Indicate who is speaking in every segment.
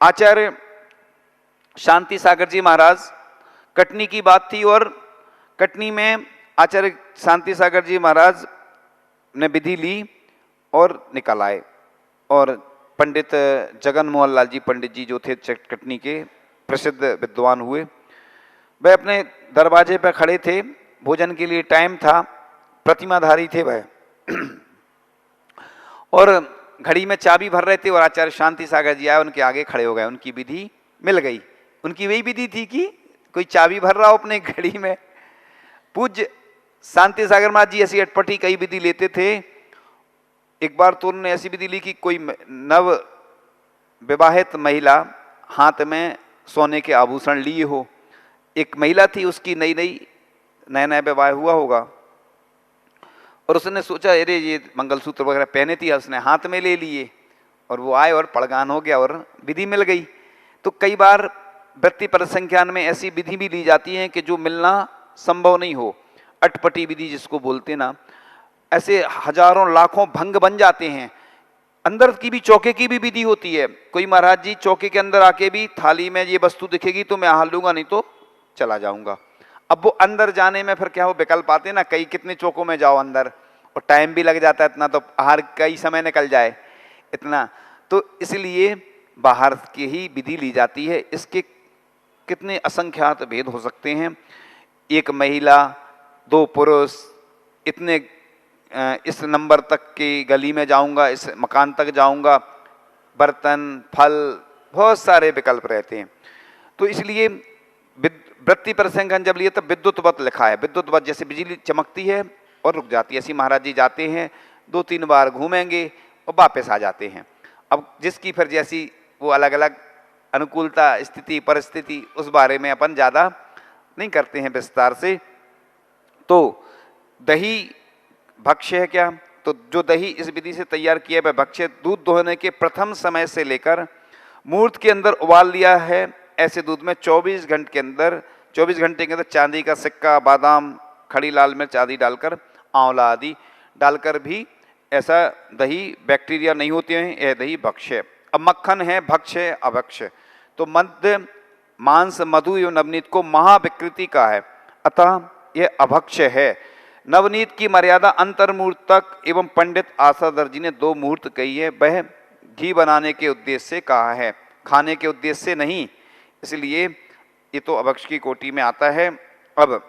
Speaker 1: आचार्य शांति सागर जी महाराज, कटनी की बात थी और कटनी में आचार्य शांति सागर जी महाराज ने विधि ली और निकल आए। और पंडित जगन मोहन लाल जी पंडित जी जो थे कटनी के प्रसिद्ध विद्वान हुए, वह अपने दरवाजे पर खड़े थे, भोजन के लिए टाइम था, प्रतिमाधारी थे वह और घड़ी में चाबी भर रहे थे और आचार्य शांति सागर जी आए, उनके आगे खड़े हो गए। उनकी विधि मिल गई। उनकी वही विधि थी कि कोई चाबी भर रहा हो अपने घड़ी में। पूज्य शांति सागर महाराज जी ऐसी अटपटी कई विधि लेते थे। एक बार तो उन्होंने ऐसी विधि ली कि कोई नव विवाहित महिला हाथ में सोने के आभूषण लिए हो। एक महिला थी, उसकी नया नया विवाह हुआ होगा और उसने सोचा अरे ये मंगलसूत्र वगैरह पहने थी, उसने हाथ में ले लिए और वो आए और पड़गान हो गया और विधि मिल गई। तो कई बार वृत्ति परिसंख्यान में ऐसी विधि भी ली जाती है कि जो मिलना संभव नहीं हो, अटपटी विधि जिसको बोलते ना, ऐसे हजारों लाखों भंग बन जाते हैं। अंदर की भी चौके की भी विधि होती है। कोई महाराज जी चौके के अंदर आके भी थाली में ये वस्तु दिखेगी तो मैं आहार लूंगा, नहीं तो चला जाऊंगा। अब वो अंदर जाने में फिर क्या हो, विकल्प आते ना, कई कितने चौकों में जाओ अंदर और टाइम भी लग जाता है इतना, तो आहार कई समय निकल जाए इतना, तो इसलिए बाहर की ही विधि ली जाती है। इसके कितने असंख्यात भेद हो सकते हैं। एक महिला, दो पुरुष, इतने इस नंबर तक की गली में जाऊंगा, इस मकान तक जाऊंगा, बर्तन, फल, बहुत सारे विकल्प रहते हैं। तो इसलिए वृत्ति परिसंख्यान जब लिए तब विद्युतवत लिखा है। विद्युतवत जैसे बिजली चमकती है और रुक जाती है, ऐसी महाराज जी जाते हैं, 2-3 बार घूमेंगे और वापस आ जाते हैं। अब जिसकी फिर जैसी वो अलग अलग अनुकूलता, स्थिति, परिस्थिति, उस बारे में अपन ज़्यादा नहीं करते हैं विस्तार से। तो दही भक्ष्य है क्या? तो जो दही इस विधि से तैयार किया है भक्ष्य दूध दोहने के प्रथम समय से लेकर मुहूर्त के अंदर उबाल लिया है। ऐसे दूध में 24 घंटे के अंदर चांदी का सिक्का, बादाम, खड़ी लाल मिर्च आदि डालकर, आंवला आदि डालकर भी ऐसा दही बैक्टीरिया नहीं होते हैं, यह दही भक्ष्य। अब मक्खन है भक्ष्य अभक्ष्य। तो मध्य मांस, मधु एवं नवनीत को महाविकृति का है, अतः यह अभक्ष्य है। नवनीत की मर्यादा अंतर मुहूर्त तक एवं पंडित आसादर जी ने 2 मुहूर्त कही है। वह घी बनाने के उद्देश्य से कहा है, खाने के उद्देश्य से नहीं, इसलिए ये तो अभक्ष्य की कोटि में आता है। अब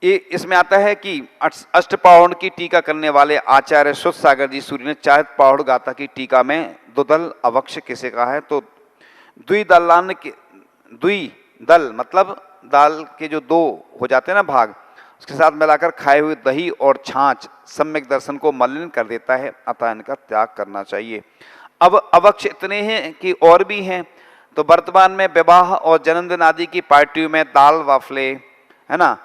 Speaker 1: ये इसमें आता है कि अष्टपावण की टीका करने वाले आचार्य शुद्ध सागर जी सूर्य ने चारित पावड़ गाथा की टीका में द्विदल अभक्ष्य किसे कहा है? तो द्विदल मतलब दाल के जो 2 हो जाते हैं ना भाग, उसके साथ मिलाकर खाए हुए दही और छाछ सम्यक दर्शन को मलिन कर देता है, अतः इनका त्याग करना चाहिए। अब अभक्ष्य इतने हैं कि और भी हैं। तो वर्तमान में विवाह और जन्मदिन आदि की पार्टियों में दाल वाफले, है ना,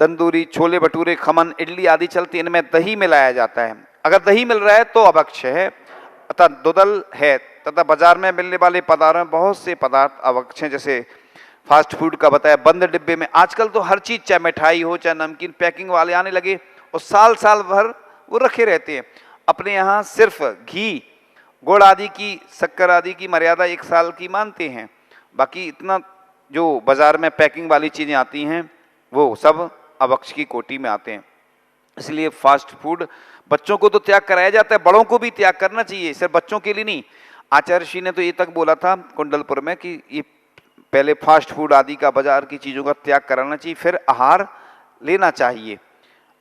Speaker 1: तंदूरी, छोले भटूरे, खमन, इडली आदि चलती, इनमें दही मिलाया जाता है। अगर दही मिल रहा है तो अभक्ष्य है, अतः दुदल है। तथा बाजार में मिलने वाले पदार्थों में बहुत से पदार्थ अभक्ष्य हैं, जैसे फास्ट फूड का बताया, बंद डिब्बे में। आजकल तो हर चीज, चाहे मिठाई हो चाहे नमकीन, पैकिंग वाले आने लगे और साल साल भर वो रखे रहते हैं। अपने यहाँ सिर्फ घी, गुड़ आदि की, शक्कर आदि की मर्यादा 1 साल की मानते हैं। बाकी इतना जो बाजार में पैकिंग वाली चीजें आती हैं वो सब अभक्ष्य की कोटि में आते हैं। इसलिए फास्ट फूड बच्चों को तो त्याग कराया जाता है, बड़ों को भी त्याग करना चाहिए, सिर्फ बच्चों के लिए नहीं। आचार्य श्री ने तो ये तक बोला था कुंडलपुर में कि ये पहले फास्ट फूड आदि का, बाजार की चीज़ों का त्याग कराना चाहिए, फिर आहार लेना चाहिए।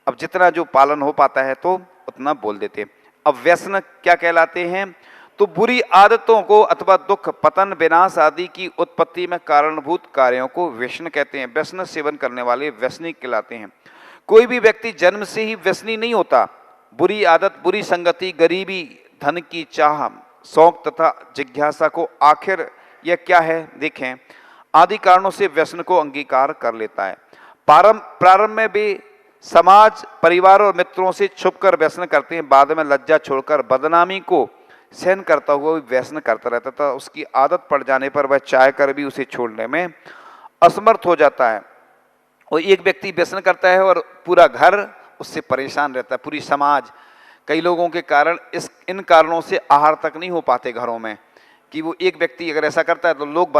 Speaker 1: अब जितना जो पालन हो पाता है तो उतना बोल देते। अब व्यसन क्या कहलाते हैं? तो बुरी आदतों को अथवा दुख, पतन, विनाश आदि की उत्पत्ति में कारणभूत कार्यों को व्यसन कहते हैं। व्यसन सेवन करने वाले व्यसनी कहलाते हैं। कोई भी व्यक्ति जन्म से ही व्यसनी नहीं होता। बुरी आदत, बुरी संगति, गरीबी, धन की चाह, शौक तथा जिज्ञासा को आखिर यह क्या है देखें, आदि कारणों से व्यसन को अंगीकार कर लेता है। प्रारंभ में भी समाज, परिवार और मित्रों से छुपकर व्यसन करते हैं, बाद में लज्जा छोड़कर बदनामी को सहन करता हुआ व्यसन करता रहता था। उसकी आदत पड़ जाने पर वह चाह कर भी उसे छोड़ने में असमर्थ हो जाता है। और एक व्यक्ति व्यसन करता है और पूरा घर उससे परेशान रहता है, पूरी समाज। कई लोगों के कारण इन कारणों से आहार तक नहीं हो पाते घरों में, कि वो एक व्यक्ति अगर ऐसा करता है तो लोग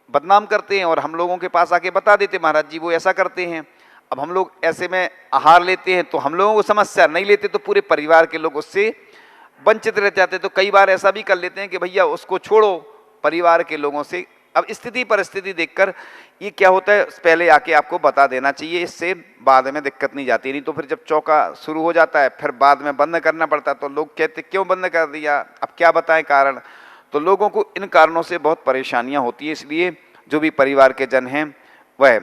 Speaker 1: बदनाम करते हैं और हम लोगों के पास आके बता देते महाराज जी वो ऐसा करते हैं। अब हम लोग ऐसे में आहार लेते हैं तो हम लोगों को समस्या, नहीं लेते तो पूरे परिवार के लोग उससे वंचित रह जाते। तो कई बार ऐसा भी कर लेते हैं कि भैया उसको छोड़ो परिवार के लोगों से। अब स्थिति परिस्थिति देखकर ये क्या होता है, पहले आके आपको बता देना चाहिए, इससे बाद में दिक्कत नहीं जाती। नहीं तो फिर जब चौका शुरू हो जाता है फिर बाद में बंद करना पड़ता है, तो लोग कहते क्यों बंद कर दिया, अब क्या बताएं कारण। तो लोगों को इन कारणों से बहुत परेशानियां होती है। इसलिए जो भी परिवार के जन हैं वह,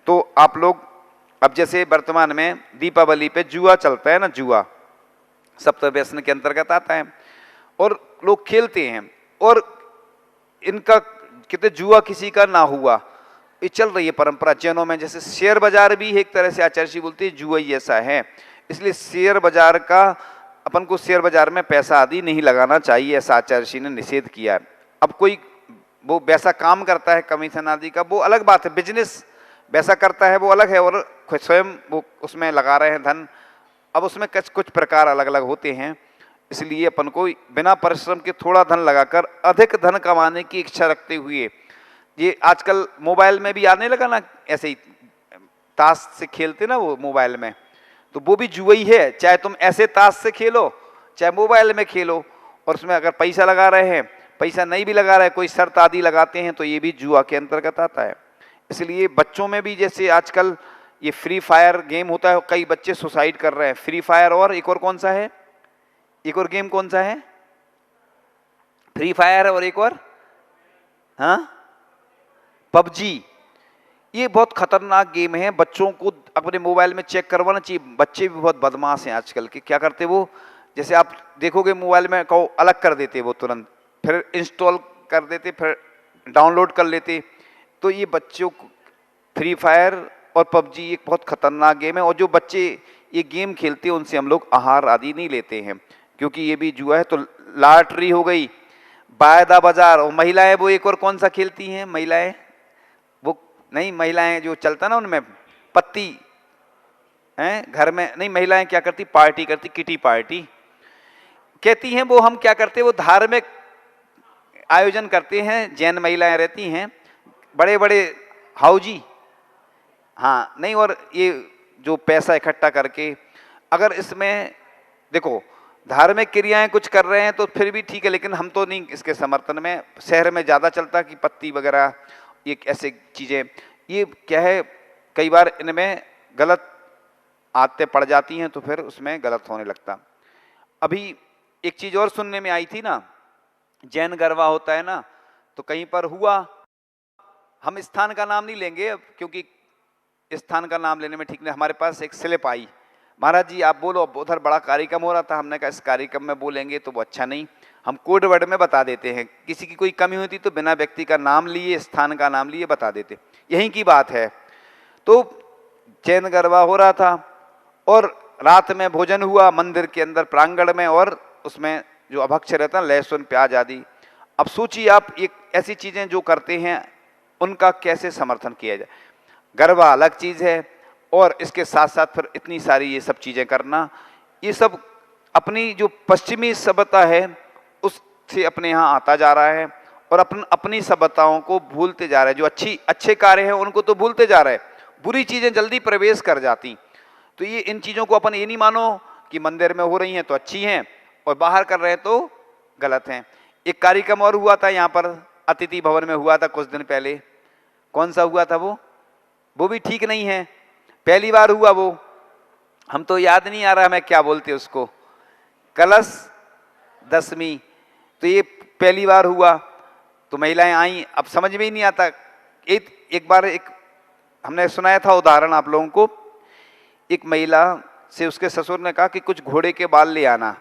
Speaker 1: तो आप लोग, अब जैसे वर्तमान में दीपावली पे जुआ चलता है ना, जुआ सप्तव्यसन के अंतर्गत आता है और लोग खेलते हैं, और इनका कहते जुआ किसी का ना हुआ, ये चल रही है परंपरा जैनों में। जैसे शेयर बाजार भी एक तरह से आचार्य जी बोलते हैं जुआ ही ऐसा है, इसलिए शेयर बाजार का, अपन को शेयर बाजार में पैसा आदि नहीं लगाना चाहिए, ऐसा आचार्य जी ने निषेध किया है। अब कोई वो वैसा काम करता है कमीशन आदि का, वो अलग बात है, बिजनेस वैसा करता है वो अलग है, और स्वयं वो उसमें लगा रहे हैं धन। अब उसमें कुछ प्रकार अलग अलग होते हैं, इसलिए अपन को बिना परिश्रम के थोड़ा धन लगाकर अधिक धन कमाने की इच्छा रखते हुए, ये आजकल मोबाइल में भी आने लगा ना, ऐसे ही ताश से खेलते ना वो मोबाइल में, तो वो भी जुआ ही है। चाहे तुम ऐसे ताश से खेलो चाहे मोबाइल में खेलो, और उसमें अगर पैसा लगा रहे हैं, पैसा नहीं भी लगा रहे हैं, कोई शर्त आदि लगाते हैं, तो ये भी जुआ के अंतर्गत आता है। इसलिए बच्चों में भी जैसे आजकल ये फ्री फायर गेम होता है, कई बच्चे सुसाइड कर रहे हैं। फ्री फायर और एक और कौन सा है, एक और गेम कौन सा है, फ्री फायर और एक और, हाँ पबजी। ये बहुत खतरनाक गेम है, बच्चों को अपने मोबाइल में चेक करवाना चाहिए। बच्चे भी बहुत बदमाश हैं आजकल के, क्या करते वो, जैसे आप देखोगे मोबाइल में कहो अलग कर देते वो तुरंत, फिर इंस्टॉल कर देते, फिर डाउनलोड कर लेते। तो ये बच्चों को फ्री फायर और पबजी एक बहुत खतरनाक गेम है, और जो बच्चे ये गेम खेलते हैं उनसे हम लोग आहार आदि नहीं लेते हैं, क्योंकि ये भी जुआ है। तो लॉटरी हो गई, वायदा बाजार, और महिलाएं वो एक और कौन सा खेलती हैं, महिलाएं वो नहीं, महिलाएं जो चलता ना उनमें पत्ती हैं घर में, नहीं महिलाएं क्या करती, पार्टी करती, किटी पार्टी कहती हैं वो। हम क्या करते, वो धार्मिक आयोजन करते हैं, जैन महिलाएं रहती हैं, बड़े बड़े हाउजी, हाँ नहीं, और ये जो पैसा इकट्ठा करके, अगर इसमें देखो धार्मिक क्रियाएं कुछ कर रहे हैं तो फिर भी ठीक है, लेकिन हम तो नहीं इसके समर्थन में। शहर में ज़्यादा चलता कि पत्ती वगैरह ये ऐसे चीज़ें, ये क्या है कई बार इनमें गलत आदतें पड़ जाती हैं, तो फिर उसमें गलत होने लगता। अभी एक चीज़ और सुनने में आई थी ना, जैन गरबा होता है ना, तो कहीं पर हुआ, हम स्थान का नाम नहीं लेंगे अब, क्योंकि स्थान का नाम लेने में ठीक नहीं। हमारे पास एक स्लिप आई, महाराज जी आप बोलो, अब उधर बड़ा कार्यक्रम हो रहा था, हमने कहा इस कार्यक्रम में बोलेंगे तो वो अच्छा नहीं, हम कोड वर्ड में बता देते हैं। किसी की कोई कमी होती तो बिना व्यक्ति का नाम लिए, स्थान का नाम लिए बता देते, यहीं की बात है। तो जैन गरबा हो रहा था और रात में भोजन हुआ मंदिर के अंदर प्रांगण में, और उसमें जो अभक्ष्य रहता है लहसुन प्याज आदि। अब सोचिए आप, एक ऐसी चीज़ें जो करते हैं उनका कैसे समर्थन किया जाए। गरबा अलग चीज़ है, और इसके साथ साथ फिर इतनी सारी ये सब चीज़ें करना, ये सब अपनी जो पश्चिमी सभ्यता है उससे अपने यहाँ आता जा रहा है, और अपनी सभ्यताओं को भूलते जा रहे हैं। जो अच्छे कार्य हैं उनको तो भूलते जा रहे हैं, बुरी चीज़ें जल्दी प्रवेश कर जाती। तो ये इन चीज़ों को अपन ये नहीं मानो कि मंदिर में हो रही हैं तो अच्छी हैं और बाहर कर रहे हैं तो गलत हैं। एक कार्यक्रम और हुआ था यहाँ पर, अतिथि भवन में हुआ था कुछ दिन पहले। कौन सा हुआ था वो भी ठीक नहीं है, पहली बार हुआ वो, हम तो याद नहीं आ रहा हमें क्या बोलते उसको, कलश दशमी। तो ये पहली बार हुआ, तो महिलाएं आई, अब समझ में ही नहीं आता। एक बार हमने सुनाया था उदाहरण आप लोगों को, एक महिला से उसके ससुर ने कहा कि कुछ घोड़े के बाल ले आना,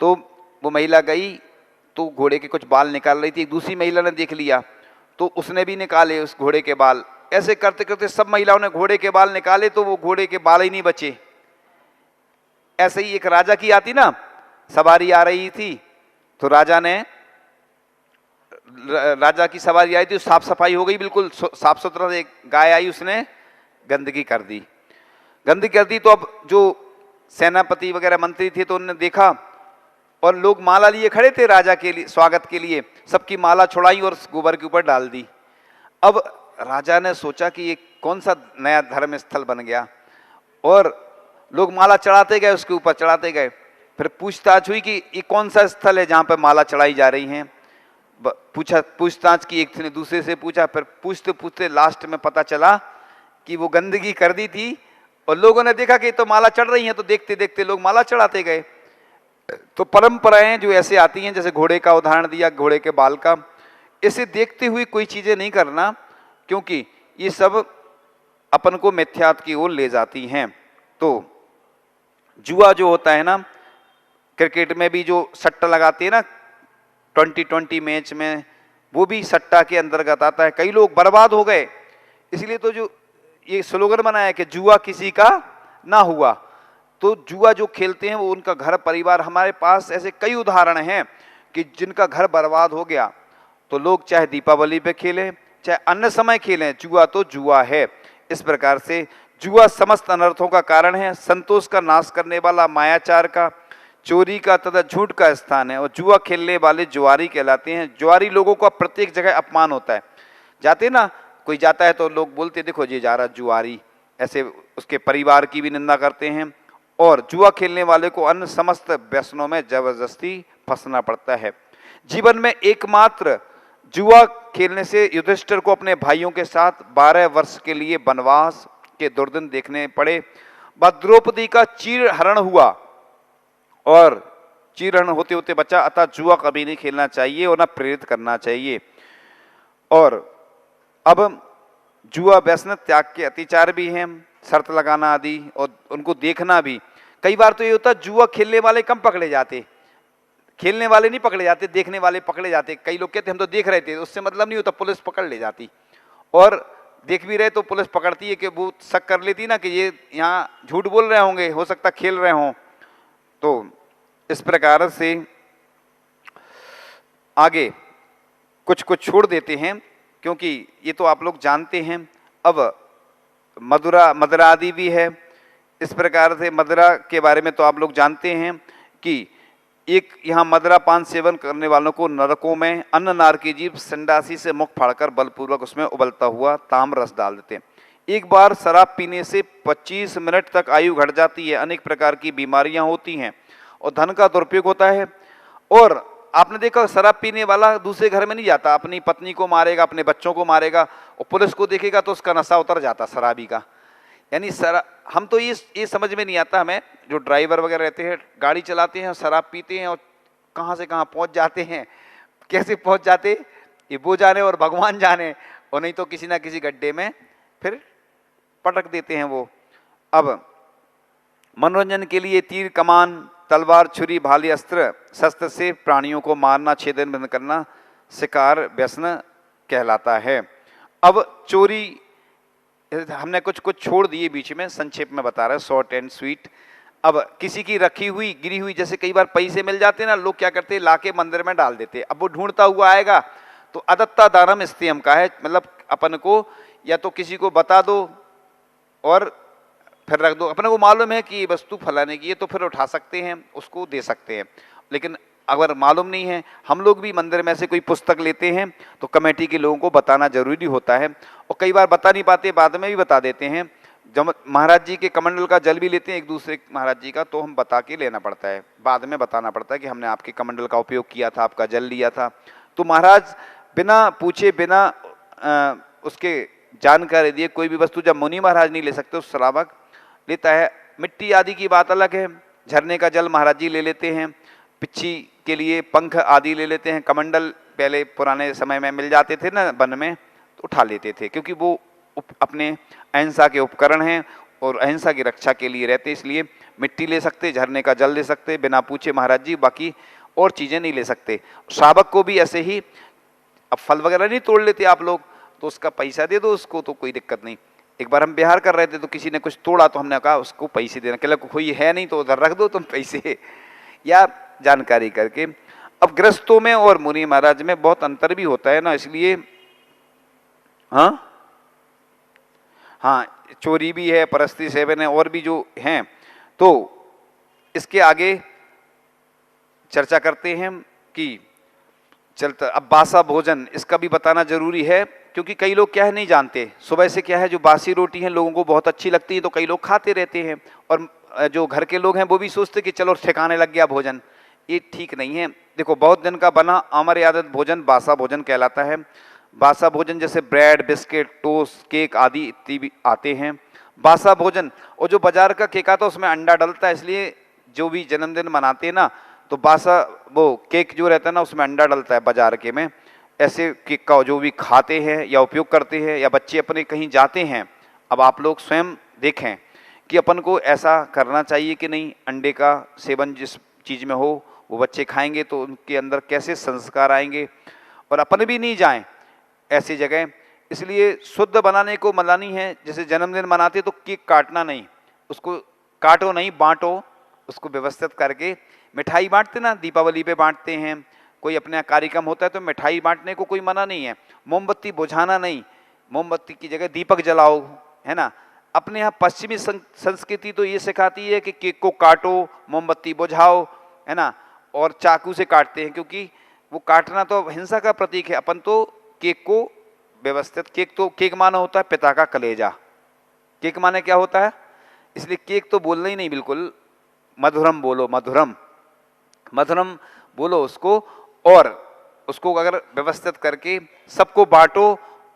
Speaker 1: तो वो महिला गई तो घोड़े के कुछ बाल निकाल रही थी। एक दूसरी महिला ने देख लिया तो उसने भी निकाले उस घोड़े के बाल। ऐसे करते करते सब महिलाओं ने घोड़े के बाल निकाले तो वो घोड़े के बाल ही नहीं बचे। ऐसे ही एक राजा की आती ना, सवारी आ रही थी, तो राजा की सवारी आई थी, साफ सफाई हो गई, बिल्कुल साफ सुथरा, एक गाय आई उसने गंदगी कर दी। तो अब जो सेनापति वगैरह मंत्री थे तो उन्होंने देखा और लोग माला लिए खड़े थे राजा के लिए, स्वागत के लिए, सबकी माला छुड़ाई और गोबर के ऊपर डाल दी। अब राजा ने सोचा कि ये कौन सा नया धर्म स्थल बन गया, और लोग माला चढ़ाते गए, उसके ऊपर चढ़ाते गए। फिर पूछताछ हुई कि ये कौन सा स्थल है जहाँ पर माला चढ़ाई जा रही हैं। पूछताछ की, एक ने दूसरे से पूछा, फिर पूछते पूछते लास्ट में पता चला कि वो गंदगी कर दी थी, और लोगों ने देखा कि तो माला चढ़ रही है, तो देखते देखते लोग माला चढ़ाते गए। तो परंपराएं जो ऐसे आती हैं, जैसे घोड़े का उदाहरण दिया, घोड़े के बाल का, इसे देखते हुए कोई चीजें नहीं करना, क्योंकि ये सब अपन को मिथ्यात की ओर ले जाती हैं। तो जुआ जो होता है ना, क्रिकेट में भी जो सट्टा लगाते हैं ना 2020 मैच में, वो भी सट्टा के अंतर्गत आता है। कई लोग बर्बाद हो गए, इसलिए तो जो ये स्लोगन बनाया कि जुआ किसी का ना हुआ। तो जुआ जो खेलते हैं वो उनका घर परिवार, हमारे पास ऐसे कई उदाहरण हैं कि जिनका घर बर्बाद हो गया। तो लोग चाहे दीपावली पे खेलें, चाहे अन्य समय खेलें, जुआ तो जुआ है। इस प्रकार से जुआ समस्त अनर्थों का कारण है, संतोष का नाश करने वाला, मायाचार का, चोरी का तथा झूठ का स्थान है। और जुआ खेलने वाले जुआरी कहलाते हैं। जुआरी लोगों का प्रत्येक जगह अपमान होता है। जाते ना, कोई जाता है तो लोग बोलते देखो ये जा रहा जुआरी, ऐसे उसके परिवार की भी निंदा करते हैं। और जुआ खेलने वाले को अन्य समस्त व्यसनों में जबरदस्ती फंसना पड़ता है। जीवन में एकमात्र जुआ खेलने से युधिष्ठिर को अपने भाइयों के साथ 12 वर्ष के लिए वनवास के दुर्दिन देखने पड़े। द्रौपदी का चीरहरण हुआ, और चीरहरण होते होते बचा। अतः जुआ कभी नहीं खेलना चाहिए और न प्रेरित करना चाहिए। और अब जुआ व्यसन त्याग के अतिचार भी हैं, शर्त लगाना आदि, और उनको देखना भी। कई बार तो ये होता जुआ खेलने वाले कम पकड़े जाते, खेलने वाले नहीं पकड़े जाते, देखने वाले पकड़े जाते। कई लोग कहते हम तो देख रहे थे, उससे मतलब नहीं होता, पुलिस पकड़ ले जाती। और देख भी रहे तो पुलिस पकड़ती है कि वो शक कर लेती ना कि ये यहाँ झूठ बोल रहे होंगे, हो सकता खेल रहे हों। तो इस प्रकार से आगे कुछ कुछ छोड़ देते हैं, क्योंकि ये तो आप लोग जानते हैं। अब मदरा आदि भी है। इस प्रकार से मदरा के बारे में तो आप लोग जानते हैं कि एक यहाँ मदरा पान सेवन करने वालों को नरकों में अन्न नार की जीभ संडासी से मुख फाड़कर बलपूर्वक उसमें उबलता हुआ ताम्र रस डाल देते हैं। एक बार शराब पीने से 25 मिनट तक आयु घट जाती है, अनेक प्रकार की बीमारियां होती हैं और धन का दुरुपयोग होता है। और आपने देखा शराब पीने वाला दूसरे घर में नहीं जाता, अपनी पत्नी को मारेगा, अपने बच्चों को मारेगा, और पुलिस को देखेगा तो उसका नशा उतर जाता शराबी का। यानी हम तो ये समझ में नहीं आता, हमें जो ड्राइवर वगैरह रहते हैं, गाड़ी चलाते हैं, शराब पीते हैं और कहाँ से कहाँ पहुँच जाते हैं, कैसे पहुँच जाते ये वो जाने और भगवान जाने, और नहीं तो किसी ना किसी गड्ढे में फिर पटक देते हैं वो। अब मनोरंजन के लिए तीर कमान तलवार छुरी भाली अस्त्र शस्त्र से प्राणियों को मारना छेदन बंद करना शिकार व्यसन कहलाता है। अब चोरी हमने कुछ कुछ छोड़ दिए बीच में, संक्षेप में बता रहे, शॉर्ट एंड स्वीट। अब किसी की रखी हुई गिरी हुई, जैसे कई बार पैसे मिल जाते हैं ना, लोग क्या करते हैं लाके मंदिर में डाल देते। अब वो ढूंढता हुआ आएगा तो अदत्ता दानम इस्तेम का है, मतलब अपन को या तो किसी को बता दो और फिर रख दो। अपने को मालूम है कि ये वस्तु फलाने की है तो फिर उठा सकते हैं, उसको दे सकते हैं। लेकिन अगर मालूम नहीं है, हम लोग भी मंदिर में से कोई पुस्तक लेते हैं तो कमेटी के लोगों को बताना जरूरी होता है, और कई बार बता नहीं पाते, बाद में भी बता देते हैं। जब महाराज जी के कमंडल का जल भी लेते हैं एक दूसरे महाराज जी का, तो हम बता के लेना पड़ता है, बाद में बताना पड़ता है कि हमने आपके कमंडल का उपयोग किया था, आपका जल लिया था। तो महाराज बिना पूछे, बिना उसके जानकारी दिए कोई भी वस्तु जब मुनि महाराज नहीं ले सकते, उस श्रावक लेता है। मिट्टी आदि की बात अलग है, झरने का जल महाराज जी ले लेते हैं, पिच्छी के लिए पंख आदि ले लेते हैं, कमंडल पहले पुराने समय में मिल जाते थे ना वन में, तो उठा लेते थे, क्योंकि वो अपने अहिंसा के उपकरण हैं और अहिंसा की रक्षा के लिए रहते, इसलिए मिट्टी ले सकते, झरने का जल ले सकते, बिना पूछे महाराज जी, बाकी और चीज़ें नहीं ले सकते। श्रावक को भी ऐसे ही, अब फल वगैरह नहीं तोड़ लेते आप लोग, तो उसका पैसा दे दो उसको, तो कोई दिक्कत नहीं। एक बार हम बिहार कर रहे थे तो किसी ने कुछ तोड़ा तो हमने कहा उसको पैसे देना, कहला कोई है नहीं तो उधर रख दो तुम पैसे, या जानकारी करके। अब गृहस्थों में और मुनि महाराज में बहुत अंतर भी होता है ना, इसलिए हाँ चोरी भी है, परस्त्री सेवन है, और भी जो हैं। तो इसके आगे चर्चा करते हैं कि चलता अब बासा भोजन, इसका भी बताना जरूरी है, क्योंकि कई लोग क्या है नहीं जानते। सुबह से क्या है जो बासी रोटी है लोगों को बहुत अच्छी लगती है, तो कई लोग खाते रहते हैं, और जो घर के लोग हैं वो भी सोचते कि चलो ठिकाने लग गया भोजन। ये ठीक नहीं है। देखो, बहुत दिन का बना अमर्यादित भोजन बासा भोजन कहलाता है। बासा भोजन जैसे ब्रेड, बिस्किट, टोस्ट, केक आदि इत्यादि आते हैं। बासा भोजन, और जो बाजार का केक आता है उसमें अंडा डलता है, इसलिए जो भी जन्मदिन मनाते हैं ना, तो बासा वो केक जो रहता है ना उसमें अंडा डलता है बाजार के में। ऐसे केक का जो भी खाते हैं या उपयोग करते हैं, या बच्चे अपने कहीं जाते हैं, अब आप लोग स्वयं देखें कि अपन को ऐसा करना चाहिए कि नहीं। अंडे का सेवन जिस चीज़ में हो वो बच्चे खाएंगे तो उनके अंदर कैसे संस्कार आएंगे, और अपन भी नहीं जाएं ऐसी जगह। इसलिए शुद्ध बनाने को मनानी है। जैसे जन्मदिन मनाते तो केक काटना नहीं, उसको काटो नहीं, बांटो, उसको व्यवस्थित करके। मिठाई बांटते ना, दीपावली पे बांटते हैं, कोई अपना कार्यक्रम होता है तो मिठाई बांटने को कोई मना नहीं है। मोमबत्ती बुझाना नहीं, मोमबत्ती की जगह दीपक जलाओ, है ना। अपने यहाँ पश्चिमी संस्कृति तो ये सिखाती है कि केक को काटो, मोमबत्ती बुझाओ, है ना, और चाकू से काटते हैं, क्योंकि वो काटना तो हिंसा का प्रतीक है। अपन तो केक को व्यवस्थित, केक माना होता है पिता का कलेजा। केक माने क्या होता है, इसलिए केक तो बोलना ही नहीं, बिल्कुल मधुरम बोलो, मधुरम मधुरम बोलो उसको, और उसको अगर व्यवस्थित करके सबको बांटो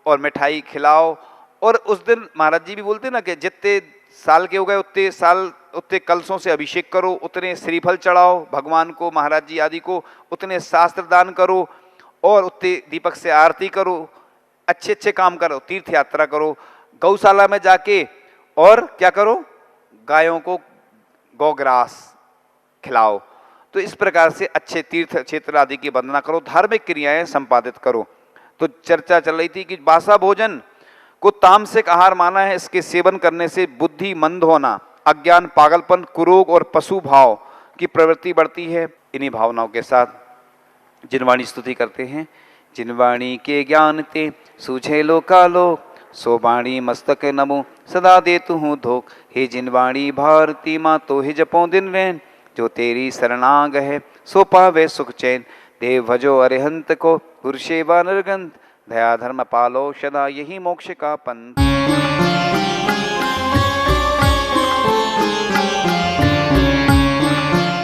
Speaker 1: और मिठाई खिलाओ। और उस दिन महाराज जी भी बोलते ना कि जितने साल के हो गए उतने साल उतने कलशों से अभिषेक करो, उतने श्रीफल चढ़ाओ भगवान को, महाराज जी आदि को, उतने शास्त्र दान करो, और उतने दीपक से आरती करो, अच्छे अच्छे काम करो, तीर्थ यात्रा करो, गौशाला में जाके और क्या करो, गायों को गौग्रास खिलाओ। तो इस प्रकार से अच्छे तीर्थ क्षेत्र आदि की वंदना करो, धार्मिक क्रियाएं संपादित करो। तो चर्चा चल रही थी कि बासा भोजन को तामसिक आहार माना है। इसके सेवन करने से बुद्धि मंद होना, अज्ञान, पागलपन, कुरोग और पशु भाव की प्रवृत्ति बढ़ती है। इन्हीं भावनाओं के साथ जिनवाणी स्तुति करते हैं। जिनवाणी के ज्ञान ते सूझे लो कालो, सो वाणी मस्तक नमो सदा देतु हूँ धोख। हे जिनवाणी भारती माँ तो ही जपो दिन रैन, जो तेरी शरणाग है सो पावे सुख चैन। देव भजो अरिहंत को गुरु सेवा निर्गंध, दया धर्म पालो सदा यही मोक्ष का पंथ।